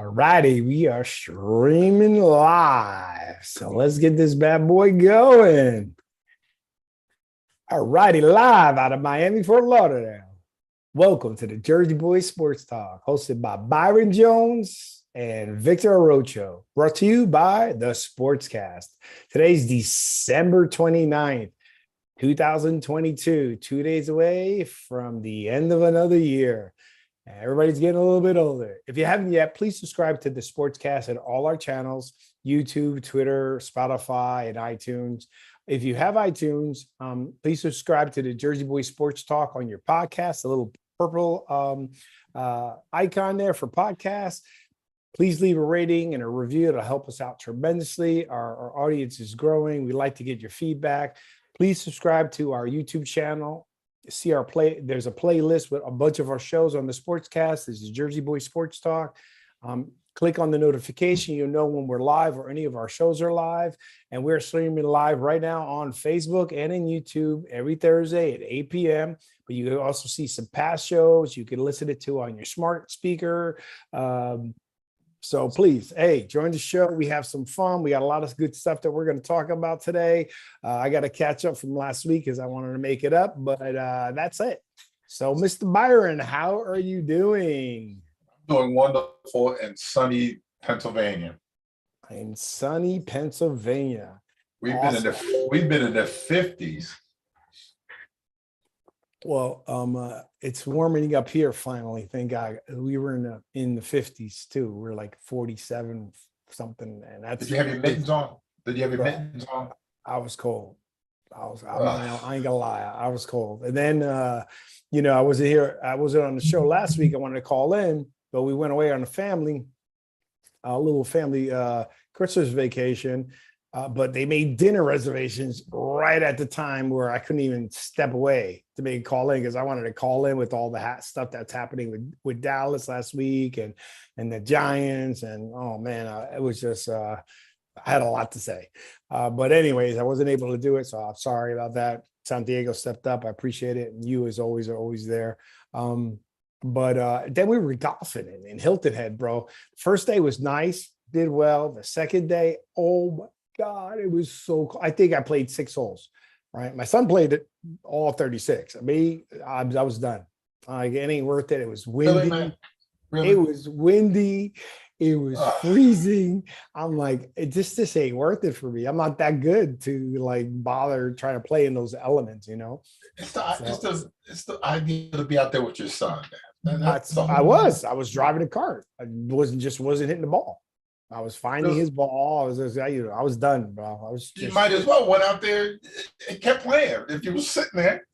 All righty, we are streaming live. So let's get this bad boy going. All righty, live out of Miami, Fort Lauderdale. Welcome to the Jersey Boys Sports Talk, hosted by Byron Jones and Victor Arocho, brought to you by the Sportscast. Today's December 29th, 2022, 2 days away from the end of another year. Everybody's getting a little bit older. If you haven't yet, please subscribe to the Sportscast at all our channels, YouTube, Twitter, Spotify, and iTunes. If you have iTunes, please subscribe to the Jersey Boys Sports Talk on your podcast, the little purple icon there for podcasts. Please leave a rating and a review. It'll help us out tremendously. Our audience is growing. We'd like to get your feedback. Please subscribe to our YouTube channel. See our there's a playlist with a bunch of our shows on the Sportscast. This is Jersey Boys Sports Talk. Click on the notification. You'll know when we're live or any of our shows are live. And we're streaming live right now on Facebook and in YouTube every Thursday at 8 p.m. But you can also see some past shows. You can listen to on your smart speaker. So please, hey, join the show. We have some fun. We got a lot of good stuff that we're going to talk about today. I got to catch up from last week because I wanted to make it up, but that's it. So, Mr. Byron, how are you doing? Doing wonderful in sunny Pennsylvania. In sunny Pennsylvania. We've awesome. been in the 50s. Well, it's warming up here finally. Thank God. We were in the 50s too. We're like 47 something, and that's. Did you have your mittens on? Did you have your mittens on? I was cold. I ain't gonna lie. I was cold. And then I wasn't here. I wasn't on the show last week. I wanted to call in, but we went away on a little family Christmas vacation. But they made dinner reservations right at the time where I couldn't even step away to make a call in because I wanted to call in with all the stuff that's happening with Dallas last week and the Giants. And, oh, man, it was just I had a lot to say. But anyways, I wasn't able to do it. So I'm sorry about that. Santiago stepped up. I appreciate it. And you, as always, are always there. But then we were golfing in Hilton Head, bro. First day was nice. Did well. The second day, oh, my God, it was so cool. I think I played 6 holes, right? My son played it all 36. I was done. It ain't worth it. It was windy. Really? It was windy. It was freezing. I'm like, this ain't worth it for me. I'm not that good to like bother trying to play in those elements, you know? It's the idea to be out there with your son. I was driving a cart. I wasn't hitting the ball. I was finding his ball. I was done, bro. You might as well went out there and kept playing if you were sitting there.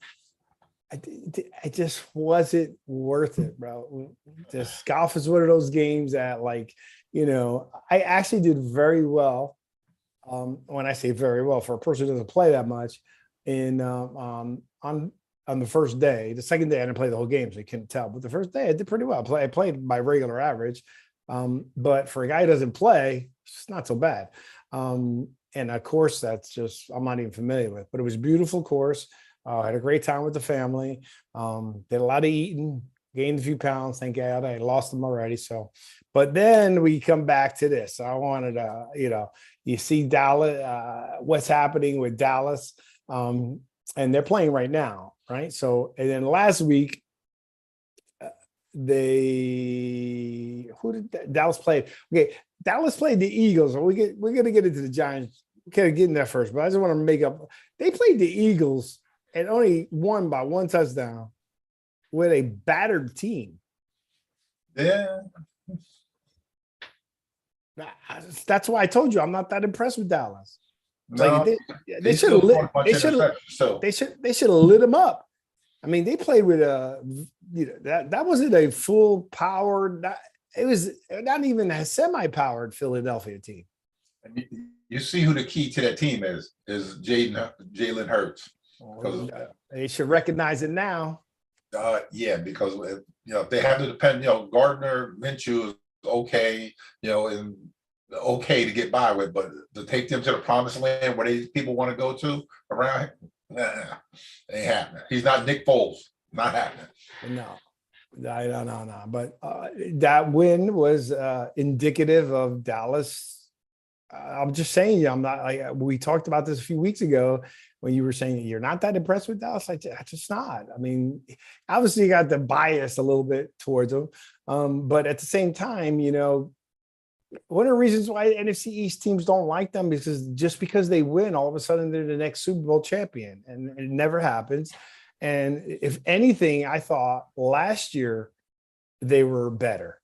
I just wasn't worth it, bro. Just golf is one of those games that, like, I actually did very well. When I say very well, for a person who doesn't play that much, on the first day. The second day I didn't play the whole game, so you couldn't tell. But the first day I did pretty well. I played my regular average. But for a guy who doesn't play, it's not so bad. And a course that's just, I'm not even familiar with, but it was a beautiful course. Had a great time with the family. Did a lot of eating, gained a few pounds. Thank God I lost them already. So, but then we come back to this. I wanted to, you see Dallas, what's happening with Dallas. And they're playing right now. Right. So, and then last week, Dallas played. Okay, Dallas played the Eagles. We're gonna get into the Giants. Okay, get in there first, but I just want to make up. They played the Eagles and only won by 1 touchdown with a battered team. Yeah, that's why I told you I'm not that impressed with Dallas. no, Like they should have lit. They should have lit them up. I mean, they played with that wasn't a full powered. It was not even a semi-powered Philadelphia team. You see who the key to that team is Jalen Hurts. They should recognize it now. Yeah, because if they have to depend, Gardner Minshew is okay, and okay to get by with, but to take them to the promised land where people want to go to around, ain't happening. He's not Nick Foles. Not happening. No. No. But that win was indicative of Dallas. I'm just saying, I'm not like we talked about this a few weeks ago when you were saying you're not that impressed with Dallas. I just not. I mean, obviously you got the bias a little bit towards them, but at the same time, one of the reasons why NFC East teams don't like them is just because they win, all of a sudden they're the next Super Bowl champion, and it never happens. And if anything, I thought last year they were better,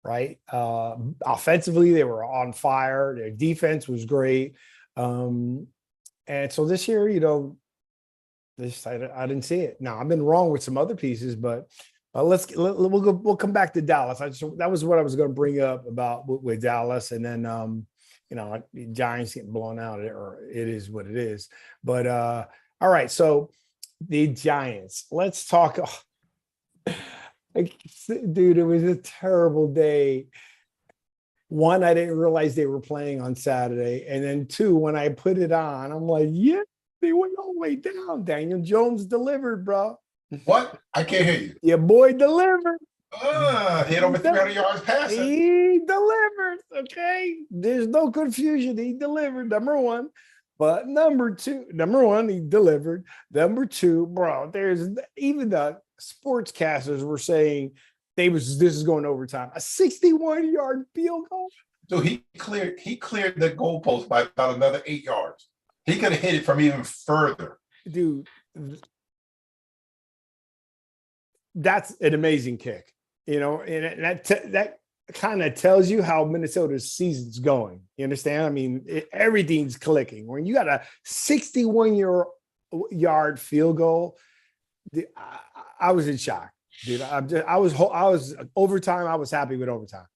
right? Offensively, they were on fire. Their defense was great. And so this year, I didn't see it. Now I've been wrong with some other pieces, but we'll come back to Dallas. That was what I was going to bring up about with Dallas, and then Giants getting blown out, or it is what it is. But all right, so the Giants. Let's talk. Dude, it was a terrible day. One, I didn't realize they were playing on Saturday, and then two, when I put it on, I'm like, yeah, they went all the way down. Daniel Jones delivered, bro. What? I can't hear you. Your boy delivered. He had over 300 yards passing. He delivered. Okay. There's no confusion. He delivered, number one. But number one, he delivered. Number two, bro, there's even the sportscasters were saying this is going overtime. A 61-yard field goal. So he cleared the goalpost by about another 8 yards. He could have hit it from even further. Dude, that's an amazing kick, and that kind of tells you how Minnesota's season's going. You understand? I mean, everything's clicking. When you got a 61-yard field goal, I was in shock, dude. I was overtime. I was happy with overtime,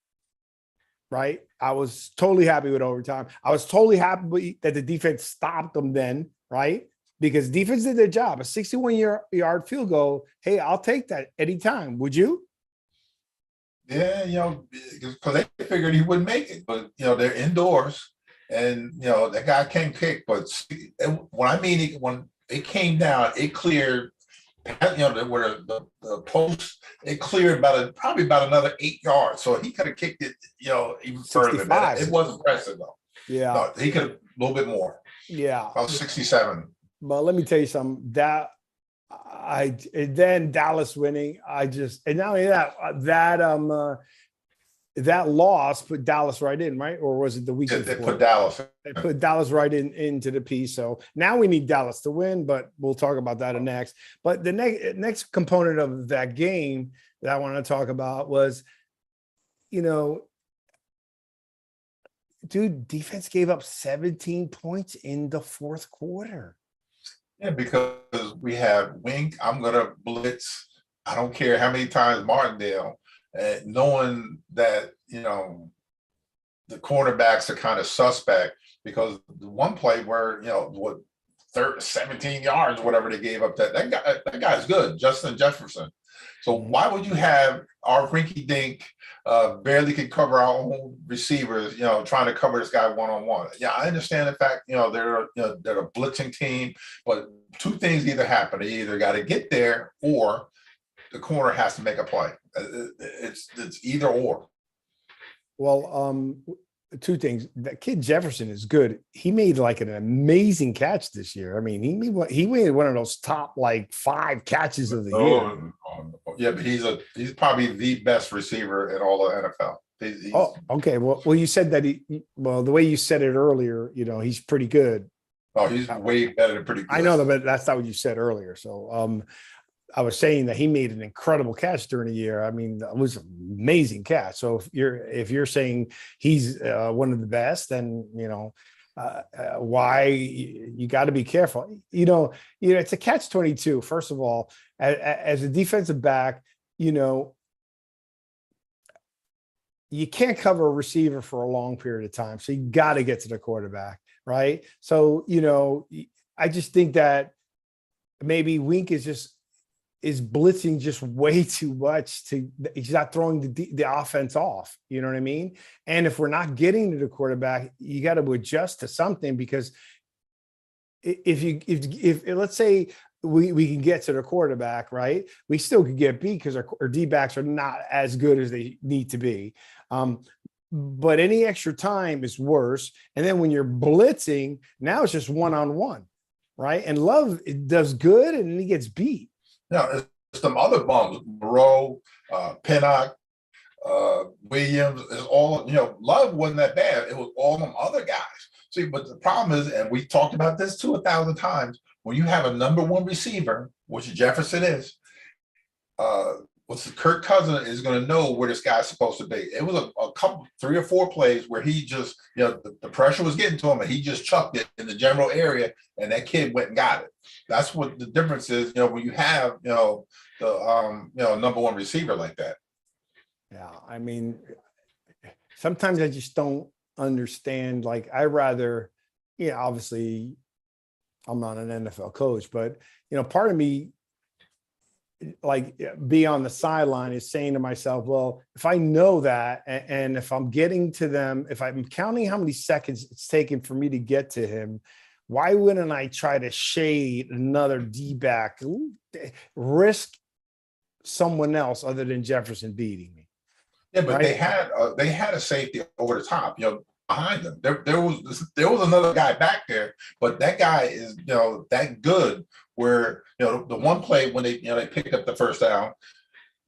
right? I was totally happy with overtime. I was totally happy that the defense stopped them then, right? Because defense did their job. A 61-yard field goal, hey, I'll take that anytime. Would you? Yeah, because they figured he wouldn't make it. But, they're indoors, and, that guy can kick. But when it came down, it cleared, where the post, it cleared probably about another 8 yards. So he could have kicked it, even further. It was impressive, though. Yeah. No, he could have a little bit more. Yeah. About 67. But let me tell you something. Then Dallas winning. And not only that loss put Dallas right in, right? Or was it the weekend? They put Dallas. They put Dallas right into the piece. So now we need Dallas to win, but we'll talk about that next. But the next component of that game that I want to talk about was, dude, defense gave up 17 points in the fourth quarter. Yeah, because we have Wink. I'm going to blitz. I don't care how many times Martindale, knowing that, the cornerbacks are kind of suspect, because the one play where, 17 yards, whatever they gave up, that guy's good, Justin Jefferson. So why would you have our rinky dink barely can cover our own receivers, trying to cover this guy one-on-one? Yeah, I understand the fact, they're a blitzing team, but two things either happen. They either got to get there, or the corner has to make a play. It's either or. Well, two things. That kid Jefferson is good. He made like an amazing catch this year. I mean, he made one of those top 5 catches of the year. Yeah, but he's probably the best receiver in all the NFL. Okay. Well, you said that the way you said it earlier, he's pretty good. Oh, he's way better than pretty good. I know, but that's not what you said earlier. So, I was saying that he made an incredible catch during the year. I mean, it was an amazing catch. So if you're saying he's one of the best, then why you got to be careful. It's a catch-22. First of all, as a defensive back, you can't cover a receiver for a long period of time. So you got to get to the quarterback, right? So I just think that maybe Wink is blitzing just way too much. He's not throwing the offense off. You know what I mean? And if we're not getting to the quarterback, you got to adjust to something, because if let's say we can get to the quarterback, right? We still could get beat because our D-backs are not as good as they need to be. But any extra time is worse. And then when you're blitzing, now it's just one-on-one, right? And Love does good, and then he gets beat. Now, it's some other bums, Moreau, Pinnock, Williams, is all, Love wasn't that bad. It was all them other guys. See, but the problem is, and we talked about this too 1,000 times, when you have a number one receiver, which Jefferson is, Kirk Cousins is going to know where this guy's supposed to be. It was a couple, 3 or 4 plays where he just, the pressure was getting to him, and he just chucked it in the general area, and that kid went and got it. That's what the difference is, when you have, the number one receiver like that. Yeah, I mean, sometimes I just don't understand. Like, I rather, obviously, I'm not an NFL coach, but part of me, like, be on the sideline is saying to myself, well, if I know that, and if I'm getting to them, if I'm counting how many seconds it's taken for me to get to him, why wouldn't I try to shade another D-back, risk someone else other than Jefferson beating me? Yeah, but right? they had a safety over the top, behind them. There was another guy back there, but that guy is that good. Where the one play when they picked up the first down,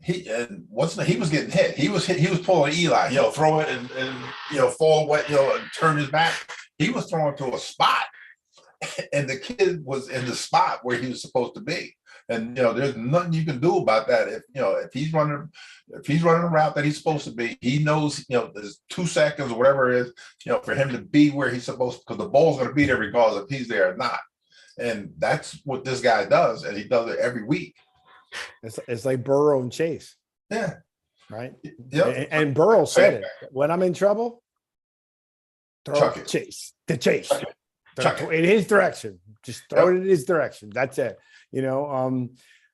he was getting hit. He was pulling Eli, throw it and fall wet, and turn his back. He was throwing to a spot, and the kid was in the spot where he was supposed to be. And there's nothing you can do about that. If he's running a route that he's supposed to be, he knows there's 2 seconds or whatever it is, for him to be where he's supposed to, because the ball's going to be there regardless if he's there or not. And that's what this guy does, and he does it every week. It's like Burrow and Chase. Yeah. Right. Yep. And Burrow said it. When I'm in trouble, throw it. Chase. In his direction. Just throw it in his direction. That's it.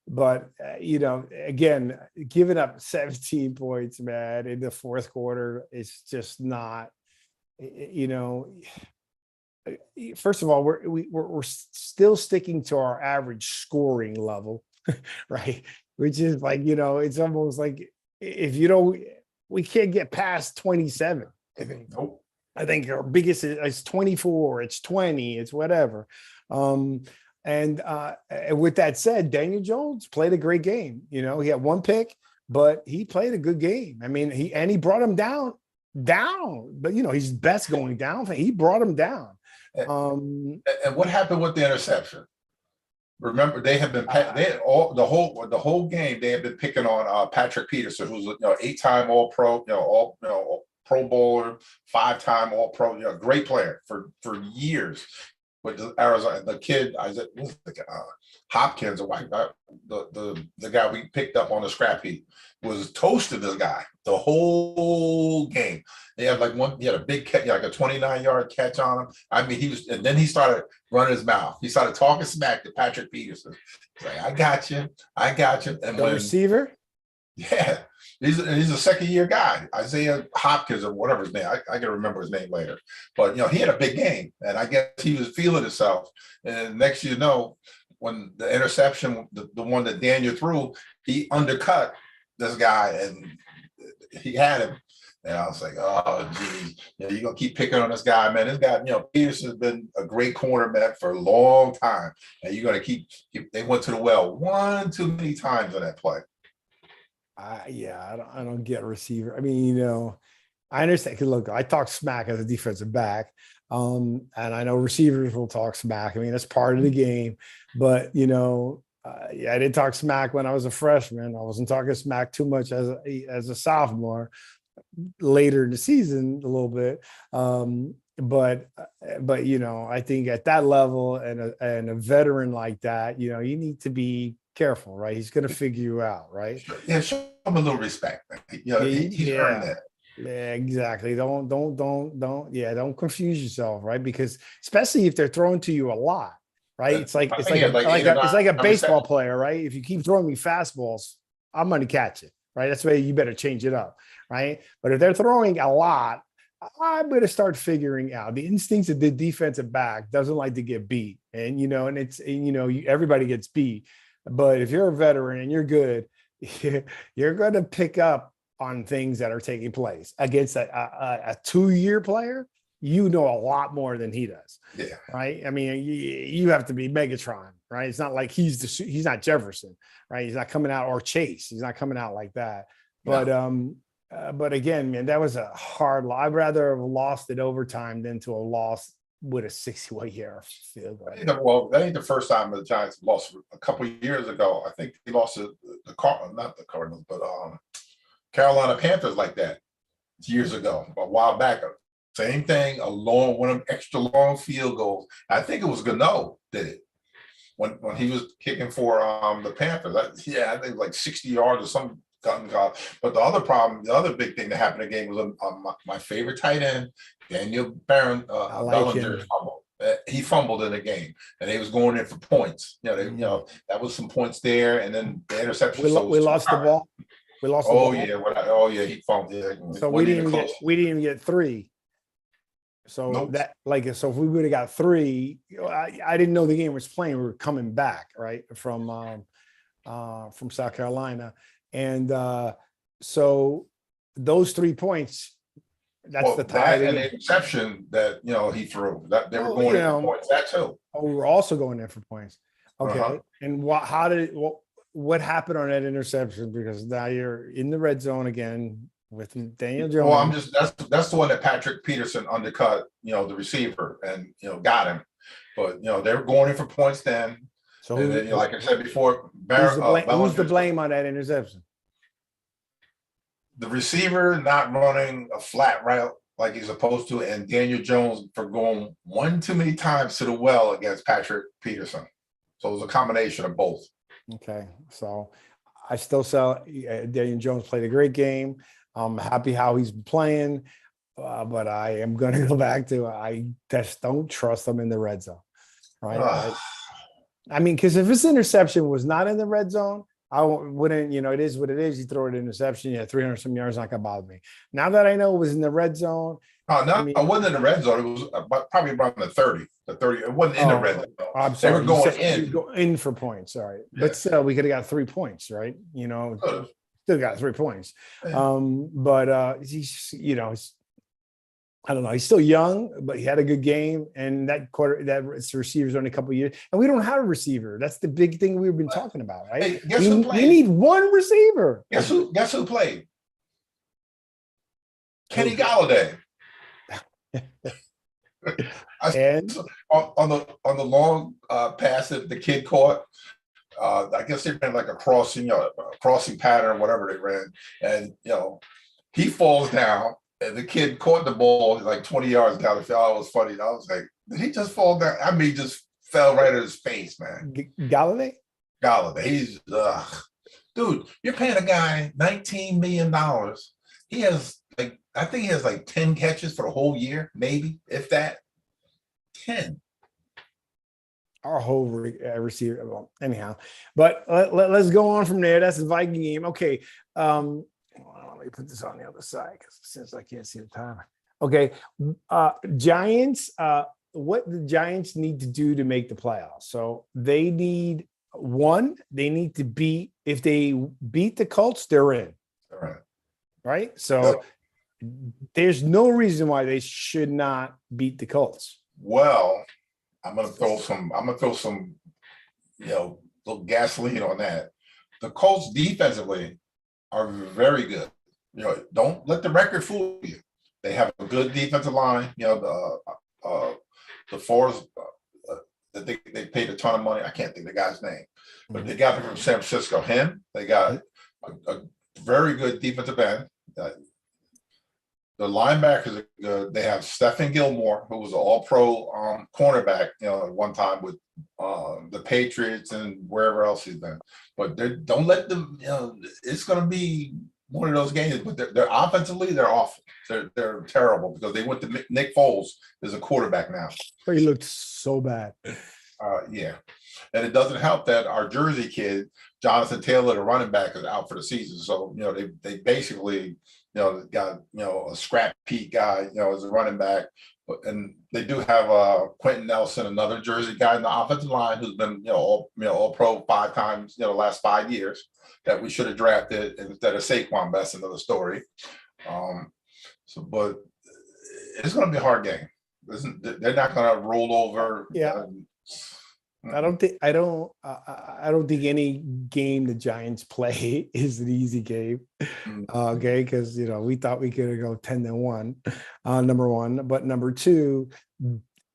But again, giving up 17 points, man, in the fourth quarter is just not, first of all, we're still sticking to our average scoring level, right? Which is like, it's almost like we can't get past 27. Nope. I think our biggest is 24, it's 20, it's whatever. And with that said, Daniel Jones played a great game. He had 1 pick, but he played a good game. I mean, he brought him down, but he's best going down. He brought him down. And what happened with the interception? Remember, they had been the whole game they had been picking on Patrick Peterson, who's 8-time All-Pro, Pro Bowler, 5-time All-Pro, great player for years. With Arizona, the kid Hopkins, the guy we picked up on the scrap heap, was toasting this guy the whole game. He had a big catch, like a 29-yard catch on him. I mean, and then he started running his mouth. He started talking smack to Patrick Peterson. He's like, I got you. And the receiver? Yeah. He's a second-year guy, Isaiah Hopkins or whatever his name. I can remember his name later. But, he had a big game, and I guess he was feeling himself. And next when the interception, the one that Daniel threw, he undercut this guy, and he had him. And I was like, oh, geez, you're going to keep picking on this guy, man. This guy, Peterson's been a great cornerback for a long time. And you're going to keep they went to the well one too many times on that play. I don't get receiver. I mean, I understand. Look, I talk smack as a defensive back, and I know receivers will talk smack. I mean, that's part of the game. But I didn't talk smack when I was a freshman. I wasn't talking smack too much as a sophomore. Later in the season, a little bit. But I think at that level and a veteran like that, you need to be careful, right? He's going to figure you out, right? Yeah, show him a little respect. He's earned that. Yeah, exactly. Don't confuse yourself, right? Because especially if they're throwing to you a lot, right? It's like a baseball player, right? If you keep throwing me fastballs, I'm going to catch it, right? That's why you better change it up, right? But if they're throwing a lot, I'm going to start figuring out the instincts of the defensive back doesn't like to get beat. And, and everybody gets beat. But if you're a veteran and you're good, you're going to pick up on things that are taking place against a 2-year player. You know a lot more than he does. Yeah. Right. I mean, you have to be Megatron, right? It's not like he's not Jefferson, right? He's not coming out, or Chase. He's not coming out like that. But again, man, that was a hard loss. I'd rather have lost it overtime than to have lost with a 61-yard field goal. Well, that ain't the first time the Giants lost. A couple of years ago, I think they lost to not the Cardinals, but Carolina Panthers like that years ago, a while back. Same thing, one of them extra long field goals. I think it was Gano did it when he was kicking for the Panthers. I think it was like 60 yards or something. But the other big thing that happened in the game was my favorite tight end, Daniel Byron Bellinger fumbled. He fumbled in the game, and he was going in for points. That was some points there, and then the interception. We lost the ball. We lost. Oh yeah, he fumbled. Yeah. So we didn't even get 3. So nope. So if we would have got 3, I didn't know the game was playing. We were coming back from South Carolina, and so those 3 points. That's the tie. That and the interception that he threw. That they were going in for points. That too. Oh, we were also going in for points. Okay, and what happened on that interception? Because now you're in the red zone again with Daniel Jones. Well, that's the one that Patrick Peterson undercut, the receiver, and got him. But they were going in for points then. So then, like I said before, who's the blame on that interception? The receiver not running a flat route like he's supposed to, and Daniel Jones for going one too many times to the well against Patrick Peterson. So it was a combination of both. Okay, so I still Daniel Jones played a great game. I'm happy how he's playing, but I am going to go back to I just don't trust him in the red zone, right? I mean, because if this interception was not in the red zone, I wouldn't. It is what it is. You throw an interception, 300 some yards, not gonna bother me. Now that I know it was in the red zone. It wasn't in the red zone. It was probably around the 30. The 30. It wasn't in the red zone. I'm sorry. They were going in. Go in for points. Sorry, but still, we could have got 3 points, right? Still got 3 points. Yeah. But he's, I don't know. He's still young, but he had a good game. And that receiver's only a couple of years, and we don't have a receiver. That's the big thing we've been talking about, right? Hey, guess who played? We need one receiver. Guess who played? Kenny Galladay. And on the long pass that the kid caught, I guess they ran like a crossing pattern, whatever they ran, and he falls down, and the kid caught the ball like 20 yards down the field. Oh, it was funny. I was like, did he just fall down? I mean, he just fell right at his face, man. Galladay, he's dude. You're paying a guy $19 million. He has I think he has 10 catches for the whole year, maybe, if that. 10. Our whole receiver. Well, anyhow, but let's go on from there. That's the Viking game. Okay. Let me put this on the other side since I can't see the timer. Okay. Giants. What the Giants need to do to make the playoffs? So they need to beat. If they beat the Colts, they're in. All right. Right. So there's no reason why they should not beat the Colts. Well, I'm gonna throw some little gasoline on that. The Colts defensively are very good. Don't let the record fool you. They have a good defensive line. The Forest that they paid a ton of money. I can't think of the guy's name, but they got him from San Francisco. They got a very good defensive end. The linebackers are good. They have Stephen Gilmore, who was an all-pro cornerback, at one time with the Patriots and wherever else he's been. But don't let them. It's going to be one of those games. But they're offensively, they're awful. They're terrible because they went to Nick Foles as a quarterback now. But he looked so bad. Yeah, and it doesn't help that our Jersey kid, Jonathan Taylor, the running back, is out for the season. So they basically got a scrap Pete guy, as a running back. And they do have Quentin Nelson, another Jersey guy in the offensive line who's been all pro 5 times the last 5 years that we should have drafted instead of Saquon. That's another story. But it's going to be a hard game. They're not going to roll over. Yeah. I don't think any game the Giants play is an easy game. Okay, because we thought we could go 10-1, number one, but number two,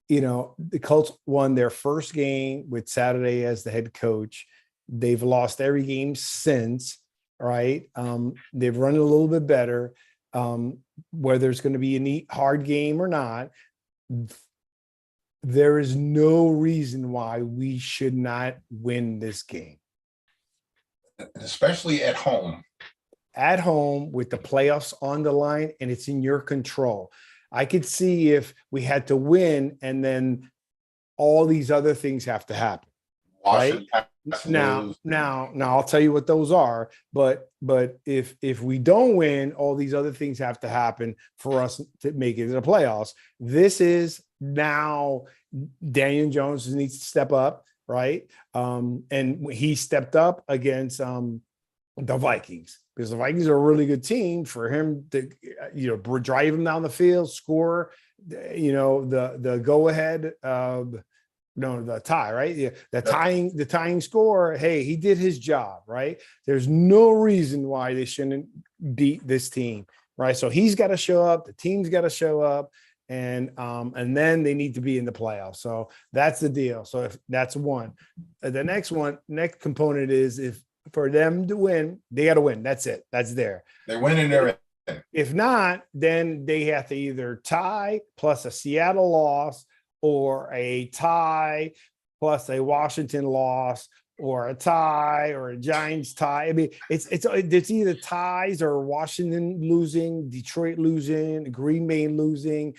the Colts won their first game with Saturday as the head coach. They've lost every game since, right? They've run a little bit better. Whether it's going to be a neat hard game or not, there is no reason why we should not win this game. Especially at home. At home with the playoffs on the line, and it's in your control. I could see if we had to win and then all these other things have to happen. Right? Now, I'll tell you what those are. But if we don't win, all these other things have to happen for us to make it to the playoffs. This is now Daniel Jones needs to step up, right? And he stepped up against the Vikings, because the Vikings are a really good team. For him to drive him down the field, score, the go ahead. The tie, right? Yeah, the tying score. Hey, he did his job, right? There's no reason why they shouldn't beat this team, right? So he's got to show up. The team's got to show up, and then they need to be in the playoffs. So that's the deal. So if that's one, the next component is if for them to win, they got to win. That's it. That's there. They win in their. If not, then they have to either tie plus a Seattle loss, or a tie plus a Washington loss, or a tie or a Giants tie. I mean, it's either ties or Washington losing, Detroit losing, Green Bay losing.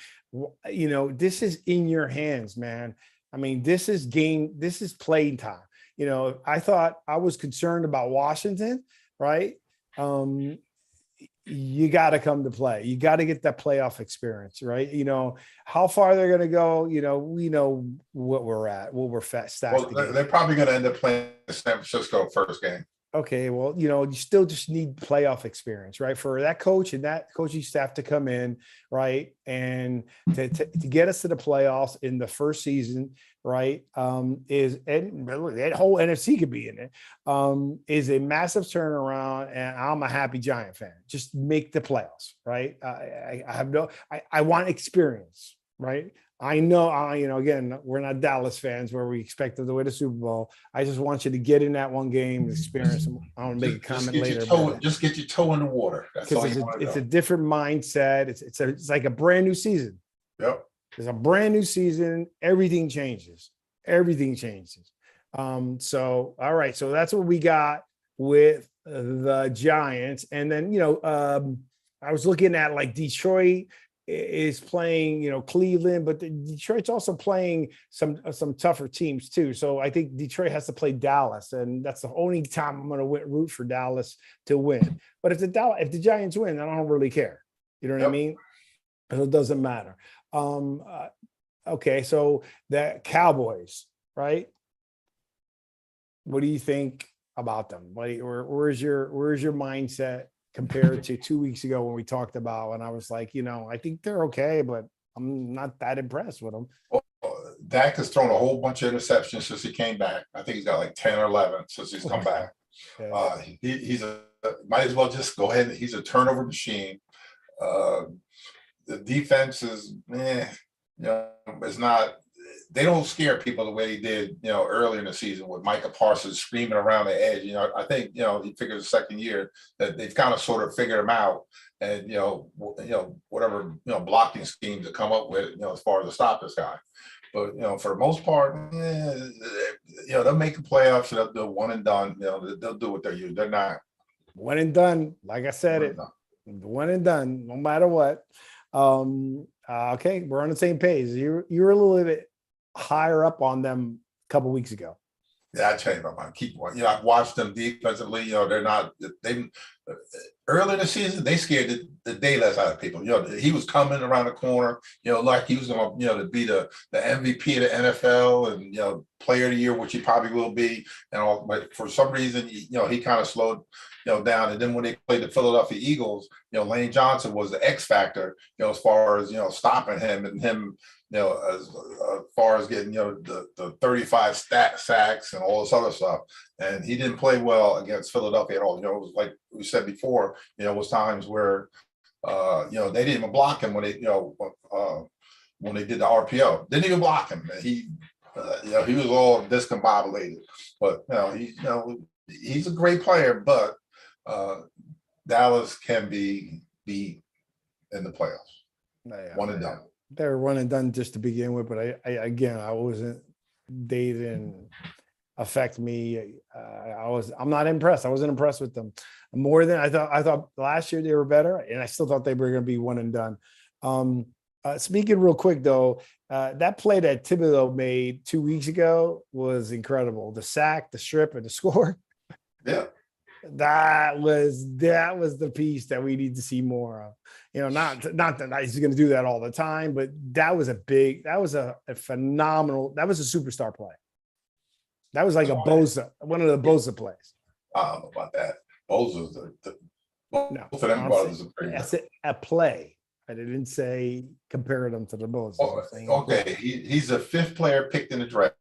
This is in your hands, man. I mean, this is playing time. I thought I was concerned about Washington, right? You got to come to play. You got to get that playoff experience, right? How far they're going to go. We know what we're at. What we're stacked. Well, they're probably going to end up playing the San Francisco first game. Okay, well, you still just need playoff experience, right? For that coach and that coaching staff to come in, right, and to get us to the playoffs in the first season, right, and that whole NFC could be in it, is a massive turnaround, and I'm a happy Giant fan. Just make the playoffs, right? I want experience, right? I know, again, we're not Dallas fans where we expect them to win the Super Bowl. I just want you to get in that one game and experience them. I want to make a comment later. Just get your toe in the water. That's all you want to know. It's a different mindset. It's like a brand new season. Yep. It's a brand new season. Everything changes. Everything changes. So, all right. So that's what we got with the Giants. And then, I was looking at like Detroit is playing, Cleveland, but Detroit's also playing some tougher teams too. So I think Detroit has to play Dallas, and that's the only time I'm going to root for Dallas to win. But if the Giants win, I don't really care. You know what I mean? It doesn't matter. Okay, so the Cowboys, right? What do you think about them? Where's your mindset compared to 2 weeks ago when we talked about, and I was like, I think they're okay, but I'm not that impressed with them. Well, Dak has thrown a whole bunch of interceptions since he came back. I think he's got like 10 or 11 since he's come back. Yeah. He's might as well just go ahead. He's a turnover machine. The defense is, it's not. They don't scare people the way he did, earlier in the season with Micah Parsons screaming around the edge. I think, he figures the second year that they've kind of sort of figured him out, and, whatever, blocking schemes to come up with, as far as to stop this guy. But, for the most part, they'll make the playoffs. They'll do one and done. They'll do what they're used. They're not one and done. Like I said, one and done, no matter what. Okay, we're on the same page. You're a little bit higher up on them a couple weeks ago. Yeah, I changed my mind. Keep one. I've watched them defensively. They're not. early in the season, they scared the daylights out of people. He was coming around the corner, like he was going to, to be the MVP of the NFL and, player of the year, which he probably will be. And all, but for some reason, he kind of slowed, down. And then when they played the Philadelphia Eagles, Lane Johnson was the X factor, as far as, stopping him and him, as far as getting, the 35 sacks and all this other stuff. And he didn't play well against Philadelphia at all. It was like we said before, it was times where, they didn't even block him when they, when they did the RPO. Didn't even block him. He was all discombobulated. But, he's a great player, but Dallas can be beat in the playoffs. Yeah, one and done. They were one and done just to begin with, but I wasn't. They didn't affect me. I'm not impressed. I wasn't impressed with them more than I thought. I thought last year they were better, and I still thought they were going to be one and done. Speaking real quick though, that play that Thibodeau made 2 weeks ago was incredible. The sack, the strip, and the score. Yeah. That was the piece that we need to see more of. Not that he's going to do that all the time, but that was a phenomenal, that was a superstar play. That was like a Bosa, one of the Bosa plays. I don't know about that. Bosa's no, for them brothers. That's a play. I didn't say compare them to the Bosa. Okay, he's a fifth player picked in the draft.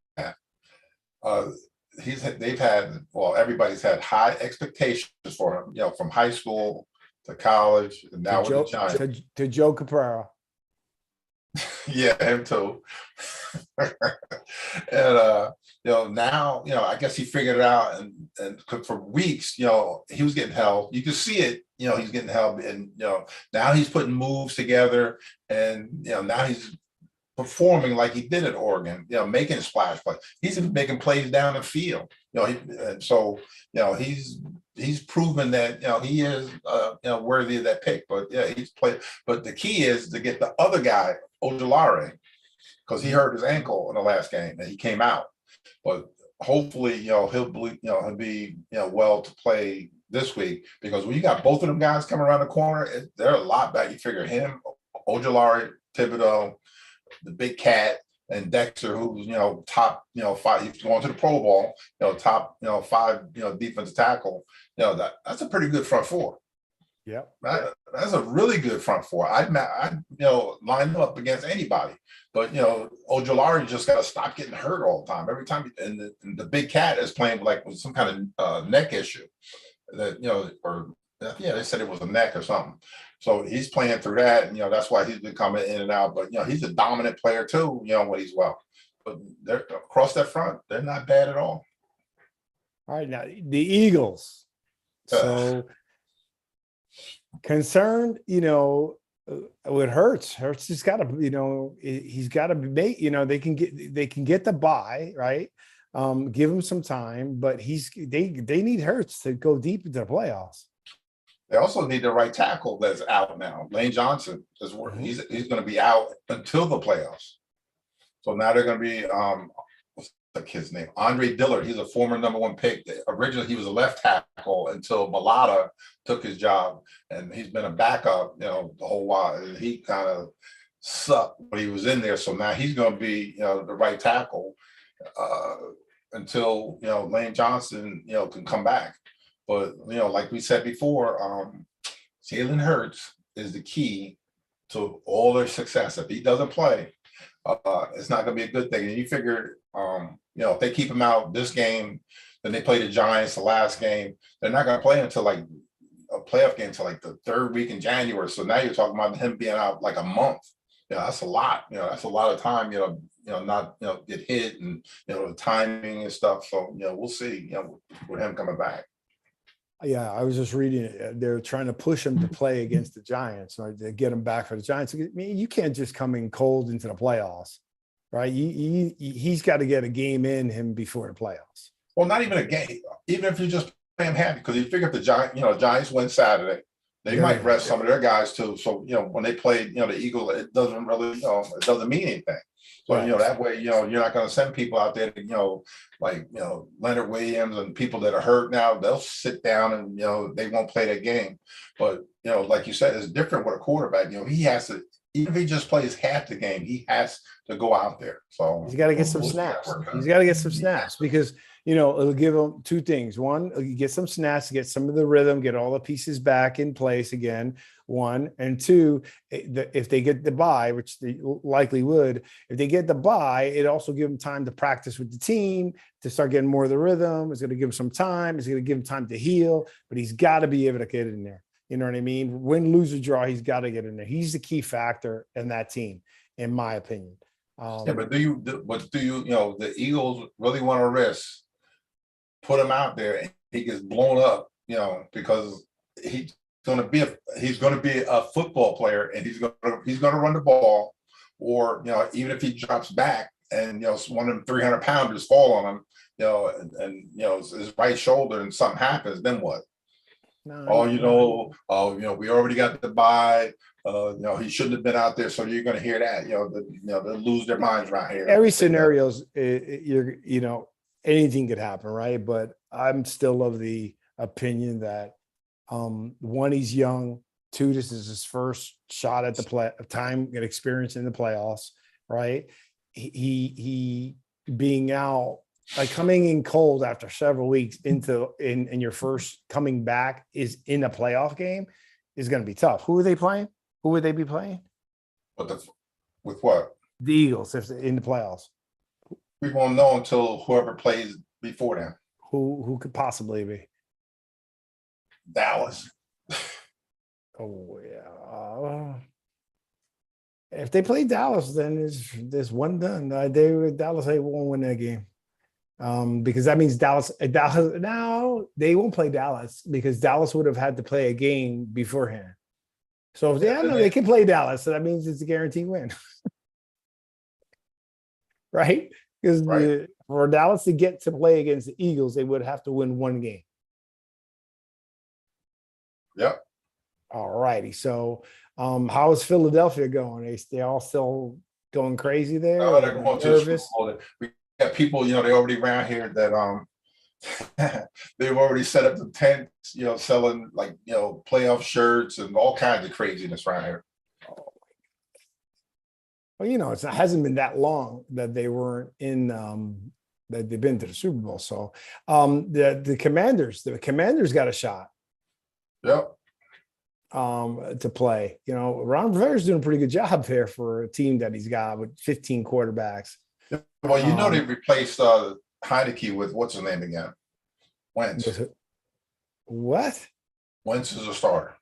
Everybody's had high expectations for him, from high school to college, and now with the Giants. To Joe Caprara. Yeah, him too. And now, I guess he figured it out, and for weeks, he was getting help. You could see it, he's getting help, and now he's putting moves together, and now he's performing like he did at Oregon, making splash plays. He's making plays down the field, he's proven that he is worthy of that pick. But he's played. But the key is to get the other guy, Ojulari, because he hurt his ankle in the last game and he came out. But hopefully, he'll be well to play this week, because when you got both of them guys coming around the corner, they're a lot back. You figure him, Ojulari, Thibodeau, the big cat, and Dexter, who's top 5. He's going to the Pro Bowl. Top 5 defensive tackle. That's a pretty good front four. Yeah, that's a really good front four. I'd line them up against anybody. But Ojulari just got to stop getting hurt all the time. Every time, and the big cat is playing like with some kind of neck issue. That they said it was a neck or something. So he's playing through that, and that's why he's been coming in and out. But he's a dominant player too, when he's well. But they're across that front, they're not bad at all. All right, now the Eagles. So concerned, with Hurts. Hurts has got to, he's got to make. They can get the bye, right? Give him some time, but they need Hurts to go deep into the playoffs. They also need the right tackle that's out now. Lane Johnson is working. He's going to be out until the playoffs. So now they're going to be what's the kid's name? Andre Dillard. He's a former #1 pick. Originally, he was a left tackle until Malata took his job, and he's been a backup, the whole while. And he kind of sucked when he was in there. So now he's going to be, the right tackle until Lane Johnson, can come back. But like we said before, Jalen Hurts is the key to all their success. If he doesn't play, it's not going to be a good thing. And you figure, if they keep him out this game, then they play the Giants the last game. They're not going to play until like a playoff game until like the 3rd week in January. So now you're talking about him being out like a month. That's a lot. That's a lot of time. Not get hit and the timing and stuff. So we'll see. With him coming back. Yeah, I was just reading it. They're trying to push him to play against the Giants, right? To get him back for the Giants. I mean, you can't just come in cold into the playoffs, right? He's got to get a game in him before the playoffs. Well, not even a game. Even if you just play him happy, because you figure if the Giants win Saturday, They might rest some of their guys too. So, when they play, the Eagles, it doesn't really, it doesn't mean anything. So, Right. That way, you're not going to send people out there to, like, Leonard Williams and people that are hurt now, they'll sit down and, they won't play that game. But, like you said, it's different with a quarterback. He has to, even if he just plays half the game, he has to go out there. So he's got to get some snaps. He's got to get some snaps because, it'll give him two things. One, you get some snaps, get some of the rhythm, get all the pieces back in place again. One, and two, if they get the bye, which they likely would, if they get the bye, it also give them time to practice with the team, to start getting more of the rhythm. It's going to give him some time. It's going to give him time to heal, but he's got to be able to get in there. You know what I mean? Win, lose, or draw, he's got to get in there. He's the key factor in that team, in my opinion. But do you, the Eagles really want to risk put him out there and he gets blown up, because he's going to be a football player and he's going to run the ball, or even if he drops back and one of them 300-pounders fall on him, and his right shoulder and something happens, then what? We already got the bye. He shouldn't have been out there. So you're going to hear that. They'll lose their minds right here. Every scenario's anything could happen, right? But I'm still of the opinion that one, he's young. Two, this is his first shot at the time, get experience in the playoffs, right? He being out, like coming in cold after several weeks in your first coming back is in a playoff game is going to be tough. Who are they playing? Who would they be playing? With what? The Eagles, if in the playoffs. We won't know until whoever plays before them. Who could possibly be? Dallas. Oh yeah. If they play Dallas, then there's one done. Dallas they won't win that game. Because that means Dallas now they won't play Dallas because Dallas would have had to play a game beforehand. So if they can play Dallas, so that means it's a guaranteed win. Right? Because for Dallas to get to play against the Eagles, they would have to win one game. Yep. All righty. So how is Philadelphia going? They all still going crazy there? No, they're going nervous. We got people, they already around here that they've already set up the tents, selling like playoff shirts and all kinds of craziness around here. Well, it hasn't been that long that they weren't in that they've been to the Super Bowl. So the Commanders got a shot. Yep. To play. Ron Rivera's doing a pretty good job there for a team that he's got with 15 quarterbacks. Well, they replaced Heineke with what's his name again? Wentz. What? Wentz is a starter.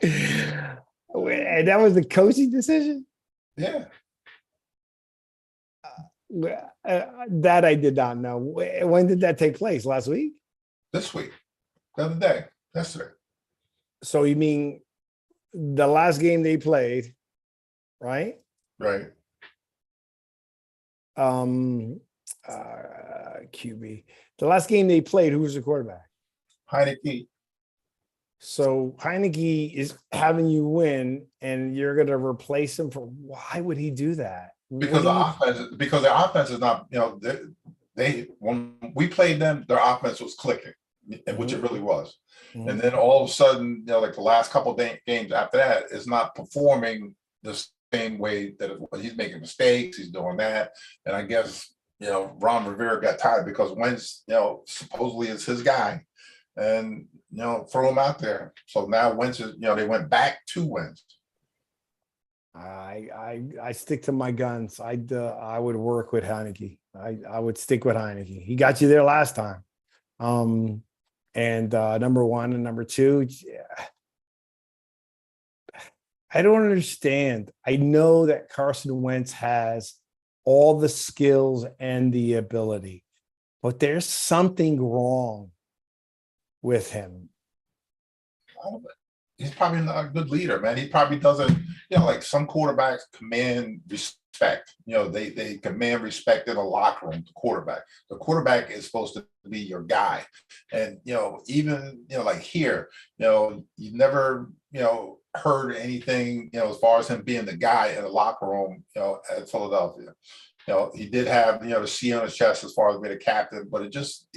And that was the coaching decision? Yeah. That I did not know. When did that take place? Last week? This week. The other day. Yesterday. So you mean the last game they played, right? Right. QB. The last game they played, who was the quarterback? Heineke. So Heineke is having you win, and you're going to replace him for. Why would he do that? Because the offense is not. They when we played them, their offense was clicking, which it really was. Mm-hmm. And then all of a sudden, like the last couple of games after that, is not performing the same way that he's making mistakes. He's doing that, and I guess Ron Rivera got tired because Wentz, supposedly is his guy. And throw him out there. So now Wentz is, they went back to Wentz. I stick to my guns. I would work with Heineke. I would stick with Heineke. He got you there last time. And number one and number two, I don't understand. I know that Carson Wentz has all the skills and the ability, but there's something wrong with him. He's probably not a good leader, man. He probably doesn't, like some quarterbacks command respect. They command respect in the locker room. The quarterback is supposed to be your guy, and even like here, you never heard anything as far as him being the guy in the locker room at Philadelphia. He did have the C on his chest as far as being a captain, but he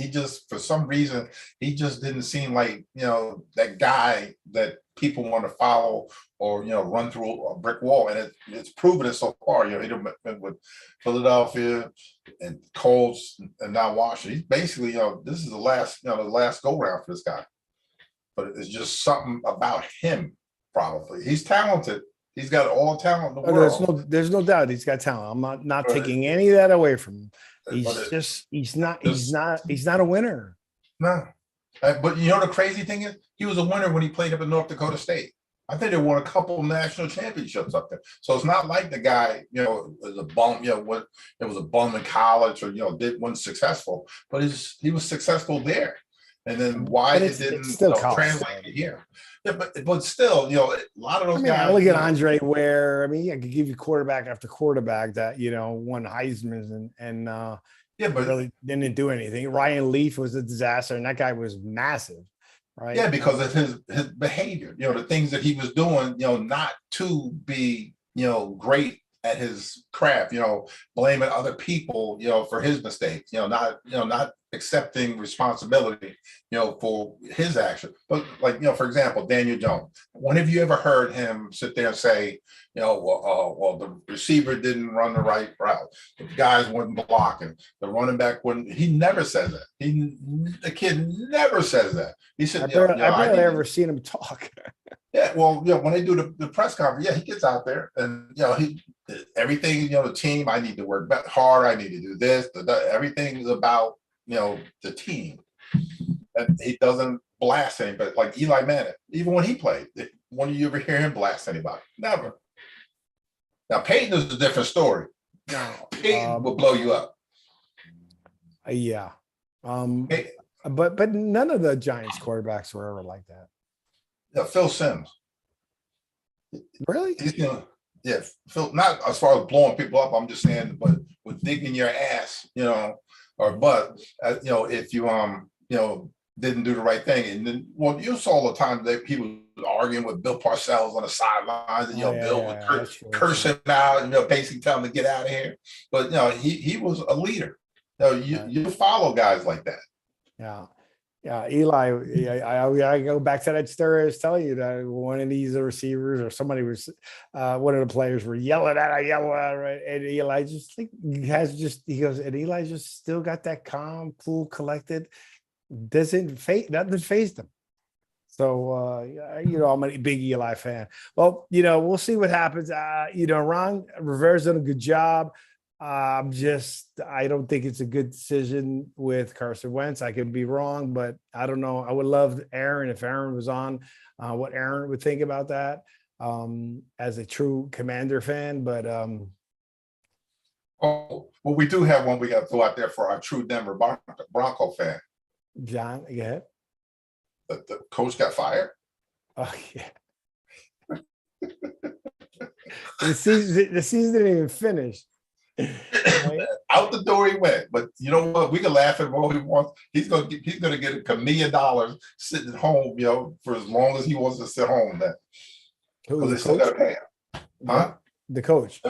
just for some reason he just didn't seem like that guy that people want to follow or run through a brick wall, and it's proven it so far. He's been with Philadelphia and Colts and now Washington. He's basically this is the last go round for this guy, but it's just something about him. Probably he's talented. He's got all the talent in the world. There's no doubt he's got talent. I'm not taking any of that away from him. He's not a winner. No, but the crazy thing is, he was a winner when he played up in North Dakota State. I think they won a couple of national championships up there. So it's not like the guy, was a bum, what it was a bum in college or wasn't successful, but he was successful there. And then why it didn't translate here. Yeah, but still, a lot of those guys. Look at Andre Ware. I mean, I could give you quarterback after quarterback that won Heisman and but really didn't do anything. Ryan Leaf was a disaster, and that guy was massive, right? Yeah, because of his behavior. The things that he was doing. Not to be great at his craft. Blaming other people. For his mistakes. Not accepting responsibility, for his action. But like, for example, Daniel Jones. When have you ever heard him sit there and say, well, the receiver didn't run the right route, the guys weren't blocking, the running back wouldn't? He never says that. The kid never says that. He said, I've barely ever seen him talk. Yeah, well, when they do the press conference, he gets out there and everything, the team. I need to work hard. I need to do this. Everything is about the team, and he doesn't blast anybody like Eli Manning. Even when he played, when you ever hear him blast anybody? Never. Now Peyton is a different story. Peyton will blow you up. Yeah, but none of the Giants quarterbacks were ever like that. Yeah, Phil Simms. Really? Phil. Not as far as blowing people up. I'm just saying, but with digging your ass, or butt, if you didn't do the right thing, and then you saw all the time that he was arguing with Bill Parcells on the sidelines, and Bill would curse him out, and basically tell him to get out of here. But he was a leader. You follow guys like that. Yeah, Eli. I go back to that story I was telling you that one of these receivers or somebody was, one of the players were yelling at right? And Eli he goes, and Eli just still got that calm, cool, collected, nothing fazed him. So I'm a big Eli fan. Well, we'll see what happens. Ron Rivera's done a good job. I don't think it's a good decision with Carson Wentz. I could be wrong, but I don't know. I would love Aaron, if Aaron was on, what Aaron would think about that as a true Commander fan. But we do have one we got to throw out there for our true Denver Bronco fan. John, go ahead. The coach got fired. Oh yeah. The season didn't even finish. Out the door he went, but you know what? We can laugh at him all he wants. He's gonna get $1 million sitting at home, for as long as he wants to sit home. That because they still got to pay him, huh? The coach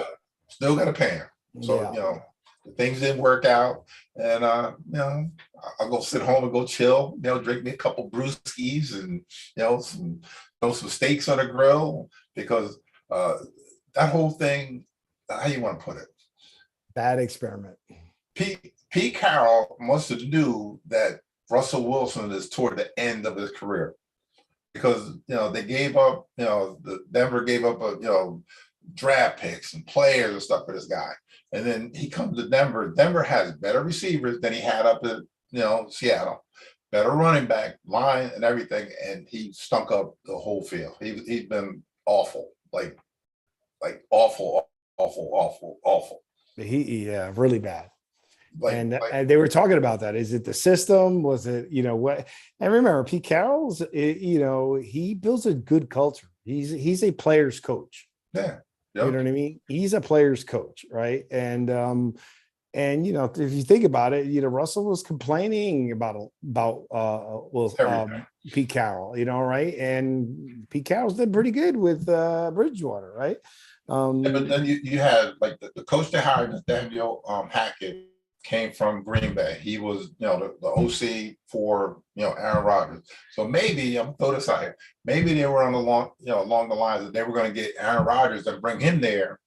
still got to pay him. So things didn't work out, and I'll go sit home and go chill. Drink me a couple brewskis and some steaks on the grill, because that whole thing. How you want to put it? Bad experiment. Pete Carroll must have knew that Russell Wilson is toward the end of his career, because they gave up. The Denver gave up draft picks and players and stuff for this guy, and then he comes to Denver. Denver has better receivers than he had up at Seattle, better running back line and everything, and he stunk up the whole field. He's been awful, like awful. Really bad. And they were talking about that. Is it the system? Was it, what? And remember, Pete Carroll's, he builds a good culture. He's a player's coach. Yeah. You know Yep. what I mean? He's a player's coach, right? And if you think about it, Russell was complaining Everything. Pete Carroll, right? And Pete Carroll's did pretty good with Bridgewater, right? Yeah, but then you had like the coach they hired, Nathaniel Hackett, came from Green Bay. He was, the OC for Aaron Rodgers. So maybe I'm throw this out here. Maybe they were on along the lines that they were going to get Aaron Rodgers and bring him there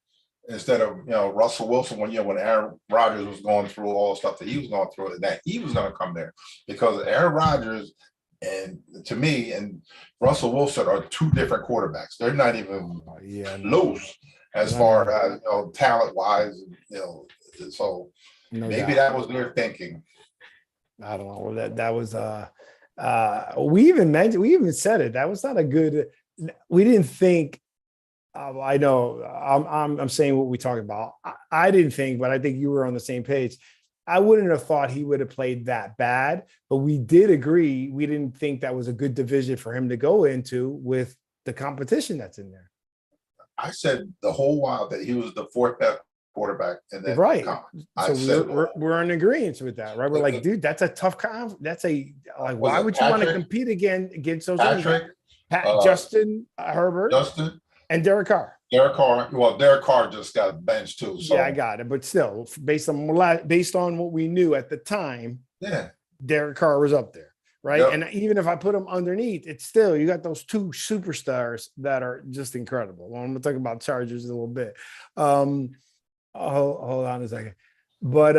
instead of Russell Wilson when Aaron Rodgers was going through all the stuff that he was going through, that he was going to come there because Aaron Rodgers and to me and Russell Wilson are two different quarterbacks. They're not even close as far as talent wise. So maybe that was their thinking. I don't know that was we even said it. That was not a good. We didn't think. I know I'm saying what we talked about. I didn't think, but I think you were on the same page. I wouldn't have thought he would have played that bad, but we did agree. We didn't think that was a good division for him to go into with the competition that's in there. I said the whole while that he was the fourth best quarterback in that right. So we're in agreement with that, right? We're like, dude, that's a tough that's a why would you want to compete against those Patrick, Justin Herbert, and Derek Carr. Derek Carr just got benched too. So yeah, I got it, but still, based on what we knew at the time, Derek Carr was up there, right? Yep. And even if I put him underneath, it's still you got those two superstars that are just incredible. Well, I'm gonna talk about Chargers a little bit. Hold on a second. But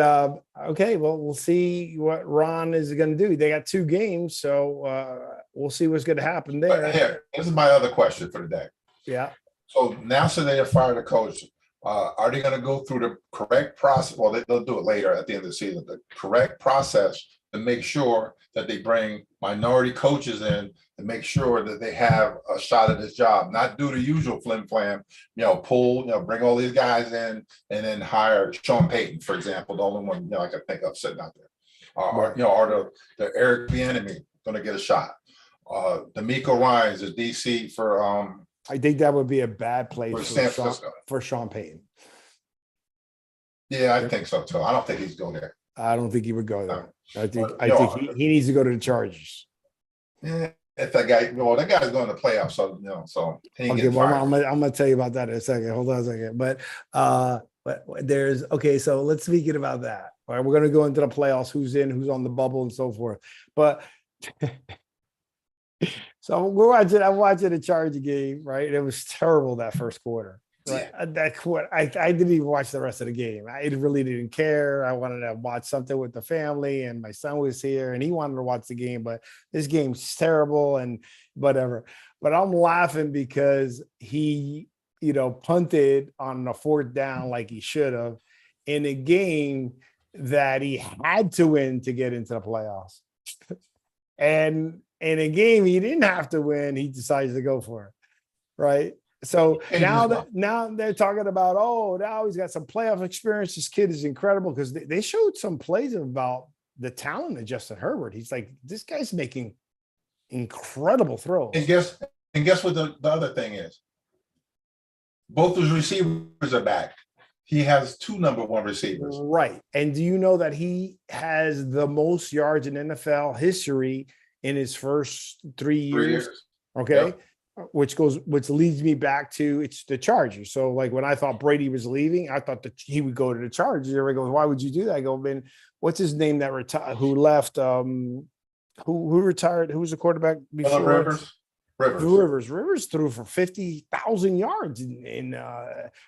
okay, well, we'll see what Ron is going to do. They got 2 games, so we'll see what's going to happen there. But here, this is my other question for the day. Yeah. So now, so they have fired a coach. Are they going to go through the correct process? Well, they'll do it later at the end of the season. The correct process to make sure that they bring minority coaches in and make sure that they have a shot at this job. Not do the usual flim flam, bring all these guys in and then hire Sean Payton, for example, the only one I can think of sitting out there. Are the Eric Bieniemy going to get a shot? D'Amico Ryans is DC for. I think that would be a bad place for Sean Payton. Yeah, I think so too. I don't think he's going there. I don't think he would go there. I think he needs to go to the Chargers. Yeah, if that guy's going to playoffs, so he okay. Well, I'm gonna tell you about that in a second. Hold on a second. But there's so let's speak about that. All right, we're gonna go into the playoffs. Who's in? Who's on the bubble, and so forth. But so I'm watching a Charger game, right? It was terrible that first quarter. Right? Yeah. That quarter, I didn't even watch the rest of the game. I really didn't care. I wanted to watch something with the family, and my son was here, and he wanted to watch the game. But this game's terrible, and whatever. But I'm laughing because he, punted on the 4th down like he should have in a game that he had to win to get into the playoffs. And in a game he didn't have to win, he decides to go for it, right? So now they're talking about, now he's got some playoff experience. This kid is incredible because they showed some plays about the talent of Justin Herbert. He's like, this guy's making incredible throws. And guess what the other thing is? Both his receivers are back. He has 2 number 1 receivers. Right. And do you know that he has the most yards in NFL history in his first 3 years? Okay. Yep. Which leads me back to it's the Chargers. So like when I thought Brady was leaving, I thought that he would go to the Chargers. Everybody goes, why would you do that? I go, man, what's his name that retired? Who left? Who retired? Who was the quarterback before? Rivers threw for 50,000 yards,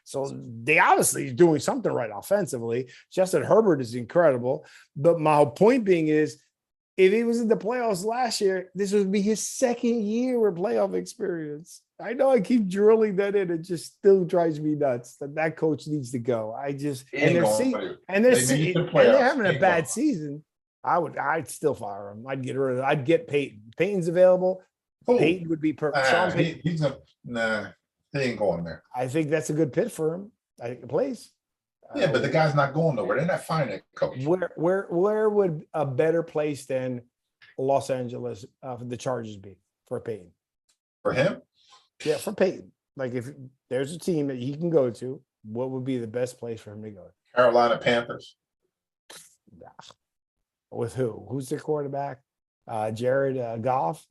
so they obviously is doing something right offensively. Justin Herbert is incredible, but my point being is, if he was in the playoffs last year, this would be his 2nd year with playoff experience. I know I keep drilling that in. It just still drives me nuts that coach needs to go. They're having a bad season. I'd still fire him. I'd get rid of him. I'd get Peyton. Peyton's available. Cool. Peyton would be perfect. He ain't going there. I think that's a good pit for him. I think it plays. Yeah, but the guy's not going nowhere. They're not finding a coach. Where would a better place than Los Angeles for the Chargers be for Peyton? For him? Yeah, for Peyton. Like if there's a team that he can go to, what would be the best place for him to go? Carolina Panthers. With who? Who's their quarterback? Jared Goff.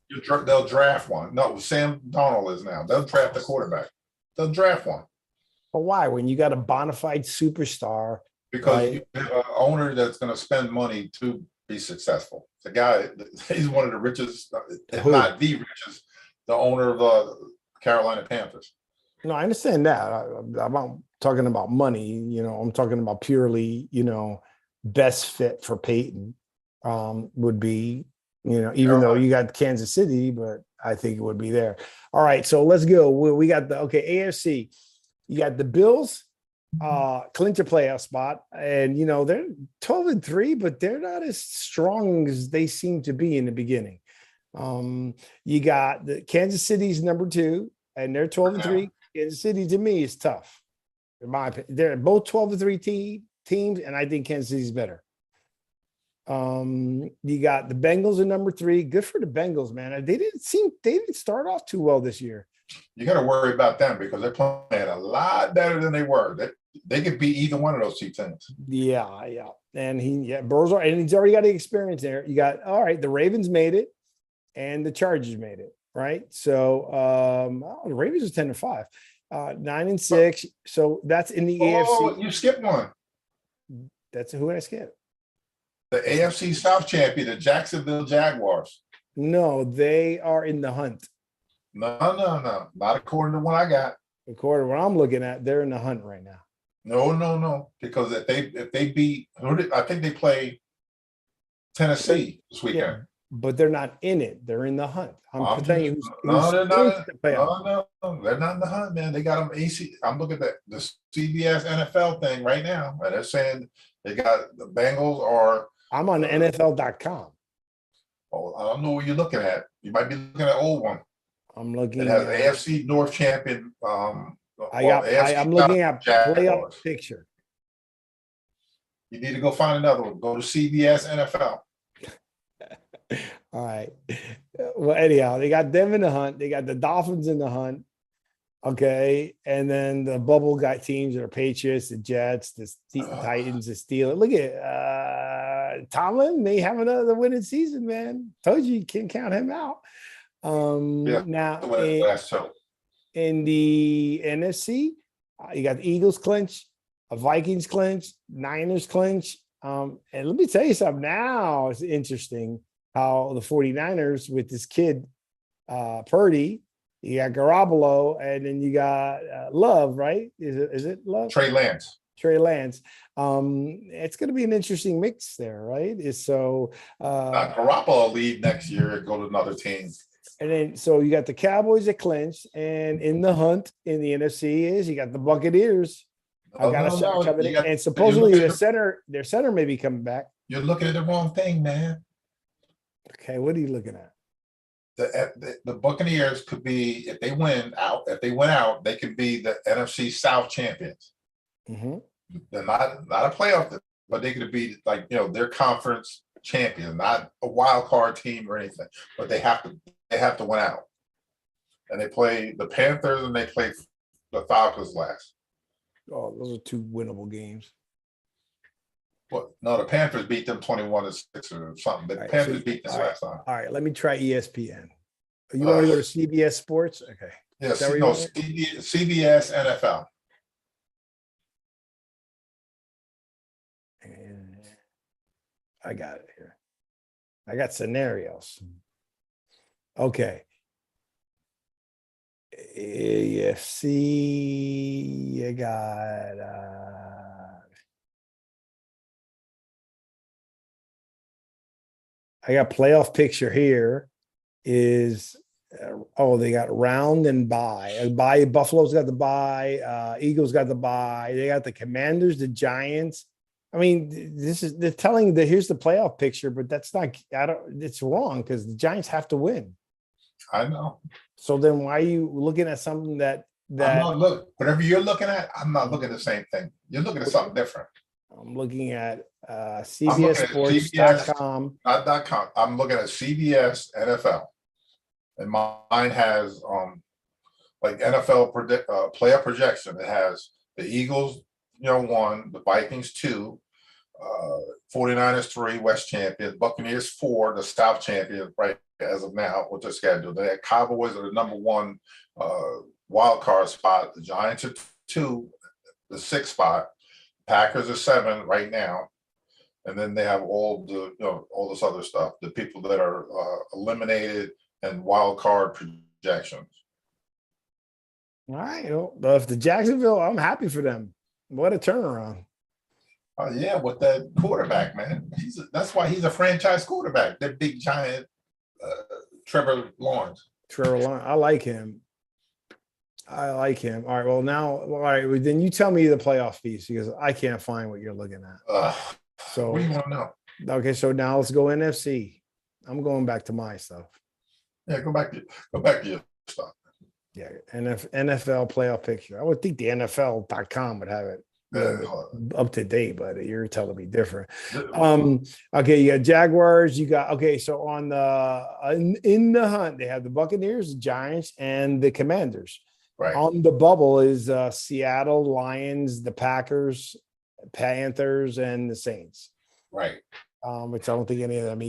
They'll draft one. No, Sam Darnold is now. They'll draft the quarterback. They'll draft one. But why? When you got a bona fide superstar, because you have an owner that's going to spend money to be successful. The guy, he's one of the richest, if not the richest, the owner of the Carolina Panthers. No, I understand that. I'm not talking about money. I'm talking about purely, best fit for Peyton would be, even though you got Kansas City, but I think it would be there. All right, so let's go. We got AFC. You got the Bills, clinch a playoff spot, and they're 12-3, but they're not as strong as they seem to be in the beginning. You got the Kansas City's number 2, and they're 12-3. Kansas City to me is tough, in my opinion. They're both 12-3 teams, and I think Kansas City's better. You got the Bengals at number 3. Good for the Bengals, man. They didn't start off too well this year. You got to worry about them because they're playing a lot better than they were. They could beat either one of those 2 teams. Yeah. And Burrow's, and he's already got the experience there. You got, all right, the Ravens made it and the Chargers made it, right? So the Ravens is 10-5, 9-6. So that's in the AFC. You skipped one. That's who I skipped. The AFC South champion, the Jacksonville Jaguars. No, they are in the hunt. No. Not according to what I got. According to what I'm looking at, they're in the hunt right now. No. Because if they beat, I think they play Tennessee this weekend. Yeah, but they're not in it. They're in the hunt. I'm telling you, they're not. No, they're not in the hunt, man. They got them AC. I'm looking at the CBS NFL thing right now, and they're saying they got the Bengals or. I'm on NFL.com. Oh, I don't know what you're looking at. You might be looking at old one. I'm looking. It has AFC North champion. I'm looking at playoff picture. You need to go find another one. Go to CBS NFL. All right. Well, anyhow, they got them in the hunt. They got the Dolphins in the hunt. Okay. And then the bubble got teams that are Patriots, the Jets, the Titans, the Steelers. Look at Tomlin. They have another winning season, man. Told you can't count him out. Now in the NFC, you got the Eagles clinch, a Vikings clinch, Niners clinch. And let me tell you something. Now it's interesting how the 49ers with this kid, Purdy, you got Garoppolo, and then you got Love, right? Is it Love? Trey Lance. It's going to be an interesting mix there, right? Garoppolo leave next year and go to another team. And then, so you got the Cowboys that clinched, and in the hunt in the NFC is you got the Buccaneers. And supposedly their center may be coming back. You're looking at the wrong thing, man. Okay, what are you looking at? The Buccaneers could be, if they win out, they could be the NFC South champions. Mm-hmm. They're not a playoff, but they could be like their conference champion, not a wild card team or anything. But they have to win out. And they play the Panthers and they play the Falcons last. Oh, those are 2 winnable games. Well, no, the Panthers beat them 21-6 or something. The Panthers beat them last time. All right, let me try ESPN. You want to go to CBS Sports? Okay. Yeah, CBS NFL. And I got it here. I got scenarios. Okay. AFC, you got I got playoff picture here is they got round and bye. Buffalo's got the bye, Eagles got the bye. They got the Commanders, the Giants. I mean, they're telling that here's the playoff picture, but that's not. It's wrong because the Giants have to win. I know. So then why are you looking at something that I'm not whatever you're looking at, I'm not looking at the same thing. You're looking at something different. I'm looking at CBSSports.com. Not.com. I'm looking at CBS NFL. And mine has like NFL player projection. It has the Eagles, 1, the Vikings 2, 49ers 3, West champions, Buccaneers 4, the South champions, right, as of now, with their schedule. The Cowboys are the number 1 wild card spot. The Giants are 2, the 6th spot. Packers are 7 right now. And then they have all the, all this other stuff, the people that are eliminated and wild card projections. All right. Well, if the Jacksonville, I'm happy for them. What a turnaround. Yeah, with that quarterback, man. That's why he's a franchise quarterback. That big giant Trevor Lawrence. I like him. All right. Well, well, then you tell me the playoff piece because I can't find what you're looking at. So what do you want to know? Okay, so now let's go NFC. I'm going back to my stuff. Yeah, go back to your stuff. Yeah, NFL playoff picture. I would think the NFL.com would have it up to date, but you're telling me different. Okay, you got Jaguars. So on the in the hunt, they have the Buccaneers, the Giants, and the Commanders. Right. On the bubble is Seattle, Lions, the Packers, Panthers, and the Saints. Right. Which I don't think any of them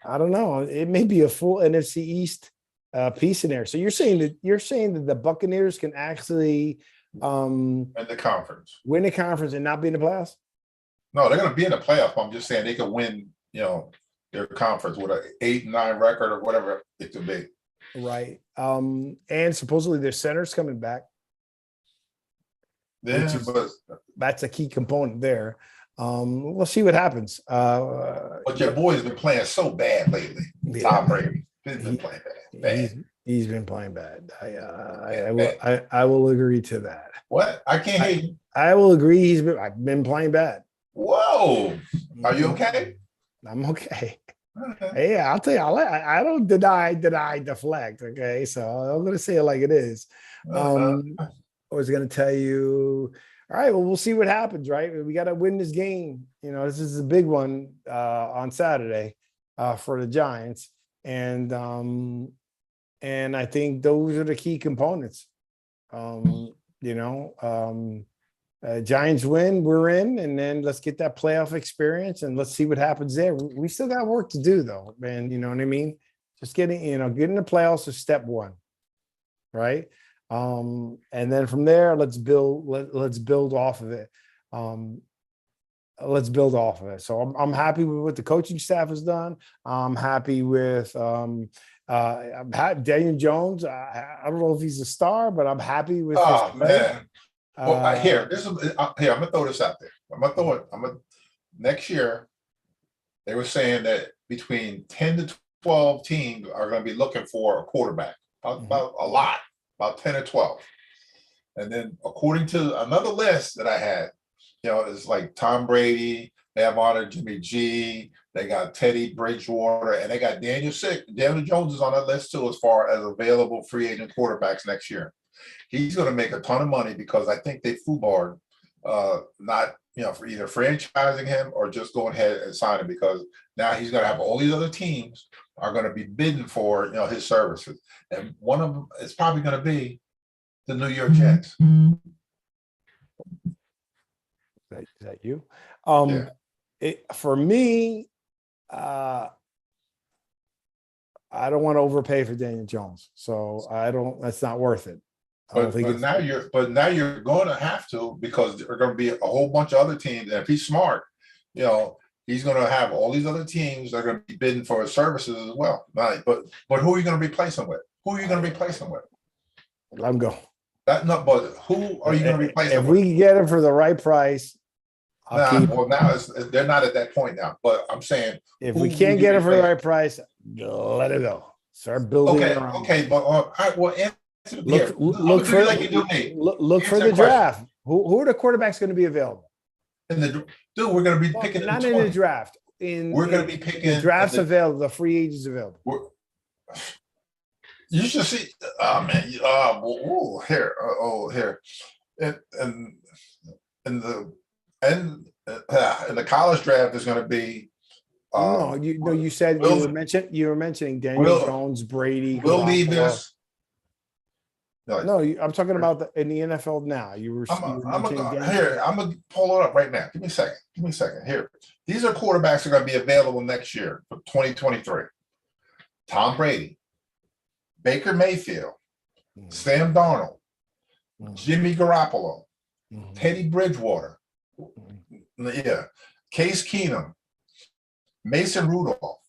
I don't know. It may be a full NFC East piece in there. So you're saying that the Buccaneers can actually win the conference and not be in the playoffs? No, they're going to be in the playoffs. I'm just saying they could win, their conference with an 8-9 record or whatever it could be. Right. And supposedly their center's coming back. Yeah, but that's a key component there. We'll see what happens. But your boy's been playing so bad lately. Yeah. Tom Brady. He's been playing bad. He's been playing bad. I will agree to that. What? I can't hear you. I will agree. I've been playing bad. Whoa. Are you okay? I'm okay. Hey, I'll tell you, I don't deny, deflect. Okay. So I'm going to say it like it is. I was going to tell you, all right, well, we'll see what happens, right? We got to win this game. This is a big one on Saturday for the Giants. And I think those are the key components. Giants win, we're in, and then let's get that playoff experience and let's see what happens there. We still got work to do though, man. You know what I mean? Just getting the playoffs is step one, right? And then from there, let's build off of it. Let's build off of it. So I'm happy with what the coaching staff has done. I'm happy with Daniel Jones. I don't know if he's a star, but I'm happy with his play. Man. Well, here, I'm gonna throw this out there. Next year, they were saying that between 10 to 12 teams are going to be looking for a quarterback. About a lot, about 10 or 12. And then according to another list that I had, it's like Tom Brady, they have honored Jimmy G, they got Teddy Bridgewater, and they got Daniel Jones is on that list too, as far as available free agent quarterbacks next year. He's going to make a ton of money because I think they foobarred not, for either franchising him or just going ahead and signing him, because now he's going to have all these other teams are going to be bidding for, his services. And one of them is probably going to be the New York Jets. Is that you? Yeah. For me, I don't want to overpay for Daniel Jones. So that's not worth it. But now you're going to have to, because there are going to be a whole bunch of other teams. And if he's smart, he's going to have all these other teams that are going to be bidding for his services as well. Right? But who are you going to replace him with? Let him go. But who are you going to replace him with? If we can get him for the right price, now they're not at that point now. But I'm saying, if we can't get him for the right price, let it go. Start building. Okay, but all right, well. Look for the draft. Who are the quarterbacks going to be available? We're going to be picking. Not in the draft. We're going to be picking. The draft's available. The free agents available. You should see. Oh man. Here. In the college draft is going to be. You said you were mentioning Daniel Jones, Brady, Will Levis. No, I'm talking about in the NFL now. You were mentioning here. I'm gonna pull it up right now. Give me a second. Here. These are quarterbacks that are going to be available next year for 2023. Tom Brady, Baker Mayfield, Sam Darnold, Jimmy Garoppolo, Teddy Bridgewater, Case Keenum, Mason Rudolph,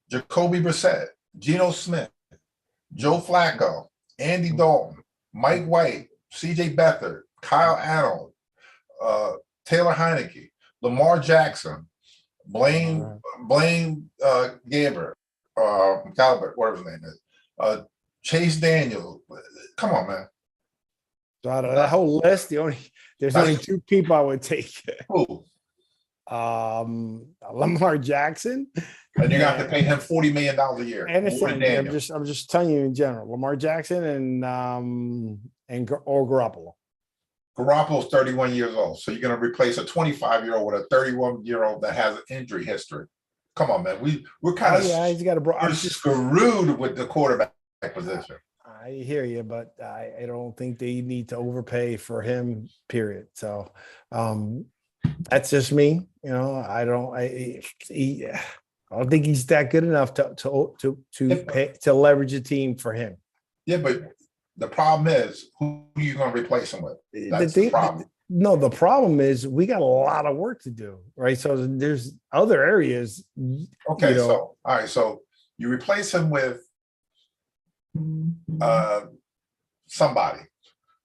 Jacoby Brissett, Geno Smith, Joe Flacco, Andy Dalton, Mike White, CJ Beathard, Kyle Allen, Taylor Heineke, Lamar Jackson, Blaine Gabbert, Galbert, whatever his name is, Chase Daniel. Come on, man. So out of that whole list, there's only two people I would take. Who? Lamar Jackson. And you got to pay him $40 million a year. And I'm just telling you in general, Lamar Jackson and Garoppolo. Garoppolo's 31 years old, so you're going to replace a 25-year-old with a 31-year-old that has an injury history. Come on, man. We're kind of he's got screwed with the quarterback position. I hear you, but I don't think they need to overpay for him. Period. So that's just me. I don't think he's that good enough to leverage a team for him. Yeah, but the problem is, who are you going to replace him with? That's the problem. No, the problem is we got a lot of work to do, right? So there's other areas. Okay, so all right, so you replace him with somebody.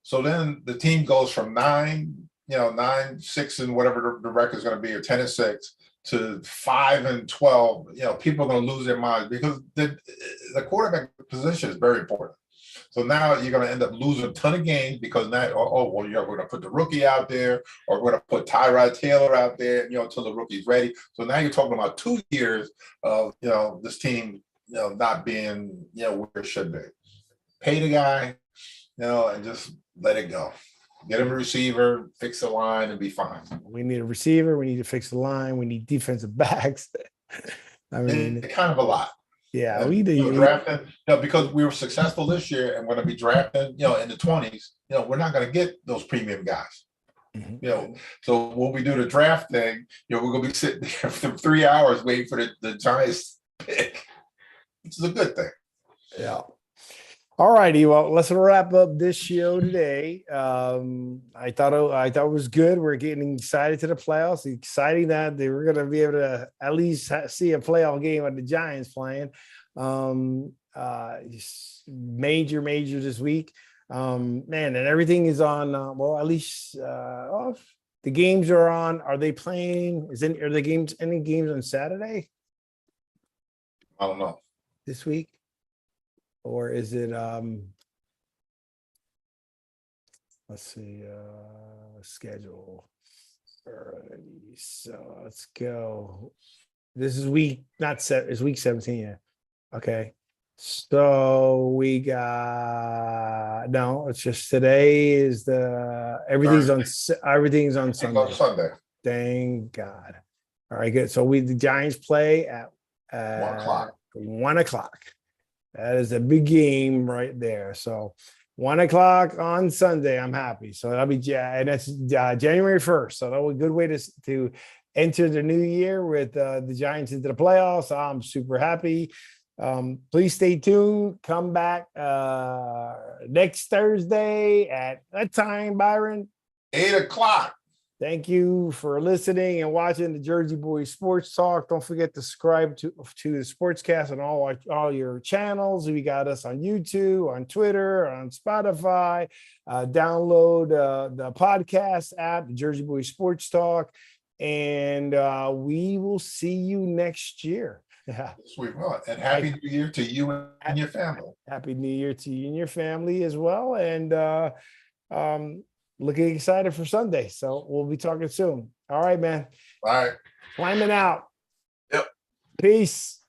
So then the team goes from 9-6 and whatever the record is going to be, or 10-6 to 5-12. People are going to lose their minds because the quarterback position is very important. So now you're going to end up losing a ton of games because now, we're going to put the rookie out there, or we're going to put Tyrod Taylor out there, until the rookie's ready. So now you're talking about 2 years of, this team, not being, where it should be. Pay the guy, and just let it go. Get him a receiver, fix the line, and be fine. We need a receiver. We need to fix the line. We need defensive backs. I mean, it's kind of a lot. Yeah, we do. Drafting, because we were successful this year, and we're going to be drafting, in the 20s. We're not going to get those premium guys. So when we do the draft thing, we're going to be sitting there for 3 hours waiting for the Giants pick, which is a good thing. Yeah. All righty. Well, let's wrap up this show today. I thought it was good. We're getting excited to the playoffs. Exciting that they were going to be able to at least see a playoff game with the Giants playing. Major this week. And everything is on. At least the games are on. Are they playing? Are the any games on Saturday? I don't know. This week. Or is it let's see, schedule. Alrighty, so let's go. This is week 17, yeah. Okay. So we got it's just today is everything's on Sunday. On Sunday. Thank God. All right, good. So the Giants play at 1 o'clock. That is a big game right there. So 1 o'clock on Sunday, I'm happy. So that'll be and that's January 1st. So that was a good way to enter the new year with the Giants into the playoffs. I'm super happy. Please stay tuned. Come back next Thursday at that time, Byron. 8 o'clock. Thank you for listening and watching the Jersey Boys Sports Talk. Don't forget to subscribe to the Sportscast on all your channels. We got us on YouTube, on Twitter, on Spotify. Download the podcast app, the Jersey Boys Sports Talk, and we will see you next year. Yeah. Sweet. And happy New Year to you and your family. Happy New Year to you and your family as well. And looking excited for Sunday. So we'll be talking soon. All right, man. All right. Climbing out. Yep. Peace.